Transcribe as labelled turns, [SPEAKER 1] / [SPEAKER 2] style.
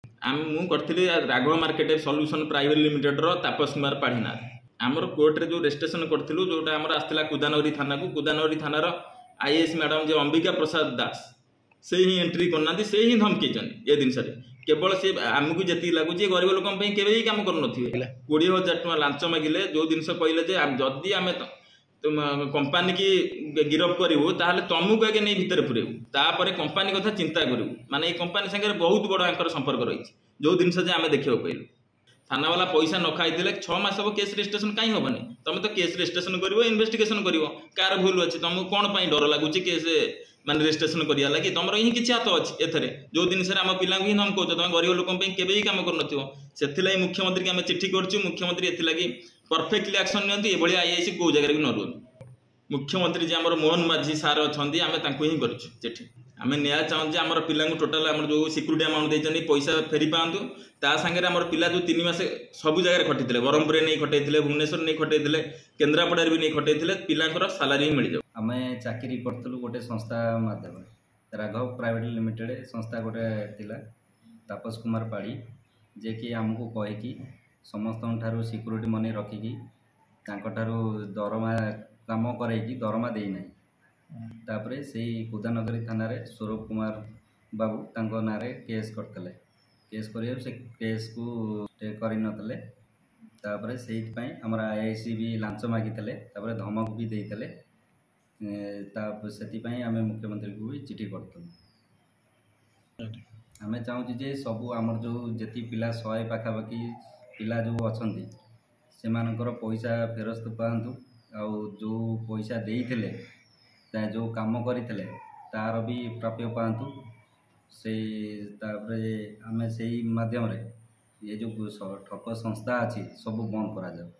[SPEAKER 1] ମୁଁ କରିଥିଲି ରାଘବ ମାର୍କେଟ ସଲ୍ୟୁସନ୍ ପ୍ରାଇଭେଟ ଲିମିଟେଡର ତାପସ କୁମାର ପାଢ଼ୀନାଥ। ଆମର କୋର୍ଟରେ ଯେଉଁ ରେଜିଷ୍ଟ୍ରେସନ କରିଥିଲୁ, ଯେଉଁଟା ଆମର ଆସିଥିଲା କୁଦାନଗରୀ ଥାନାକୁ, କୁଦାନଗରୀ ଥାନାର ଆଇଏଏସ୍ ମ୍ୟାଡ଼ାମ ଯେ ଅମ୍ବିକା ପ୍ରସାଦ ଦାସ, ସେ ହିଁ ଏଣ୍ଟ୍ରି କରିନାହାନ୍ତି, ସେ ହିଁ ଧମକେଇଛନ୍ତି ଏ ଜିନିଷରେ। କେବଳ ସେ ଆମକୁ ଯେତିକି ଲାଗୁଛି ଗରିବ ଲୋକଙ୍କ ପାଇଁ କେବେ ହିଁ କାମ କରୁନଥିବେ। 20,000 ଟଙ୍କା ଲାଞ୍ଚ ମାଗିଲେ, ଯେଉଁ ଜିନିଷ କହିଲେ ଯେ ଯଦି ଆମେ कंपानी की गिरफ करूँ ताहले तुमको आगे नहीं भितर पुरेबू, तापर कंपानी कथा चिंता करूँ। माने ये कंपानी संगे बहुत बड़ आंकर संपर्क रही जो जिनस आम देखा पाइलु। थाना वाला पैसा न खाई 6 मास हम केस रजिस्ट्रेशन कहीं हेनी। तुम तो केस रजिस्ट्रेशन कर इन्वेस्टिगेशन कर कार भूल अच्छी तुमको कौन पर डर लगुच केस माने रजिस्ट्रेशन करा लगी तुम ही किसी हाथ अच्छे एथरे जो जिनस आम पिला ही तुम कहो तुम गरीब लोक केवे काम कर मुख्यमंत्री की आम चिठी करूँ। मुख्यमंत्री एथि परफेक्टली एक्शन नियंती एभली आईआईसी को जगह भी न रुहतु। मुख्यमंत्री जी आमर मोहन माझी सार अच्छा आम ही करूँ चिठी। आम निया चाहूँ आम पिला टोटाल आम जो सिक्यूरीटी अमाउंट देते पैसा फेरी पातु ता सागर आम पिला जो 3 मास सब जगह खटे ब्रह्मपुर नहीं खटे भुवनेश्वर नहीं खटे केन्द्रापड़ा भी नहीं खटे पिला सालारी मिल जाए।
[SPEAKER 2] आम चाकरी करूँ गोटे संस्था माध्यम राघव प्राइवेट लिमिटेड संस्था गोटे तापस कुमार पाढ़ी जे कि आमको कहीकि समस्त सिक्यूरीटी मनी रखिकी दरमा काम करैकी दरमा देना। तापरे से कुदानगरी थाना स्वरूप कुमार बाबू तांको नारे केस करते केस कर से केस को कर नतले। तापरे से आमर आईआईसी भी लांच मागी धमक भी देते से आम मुख्यमंत्री को भी चिठी करूँ। आम चाहूँ जे सबू आमर जो जी पिला 100 पाखापाखि पिला जो अच्छा से पैसा फेरस्त पातु जो पैसा देते जो काम करते तार भी प्राप्य पातु से आम से माध्यम ये जो ठक संस्था अच्छी सब बंद करा जाओ।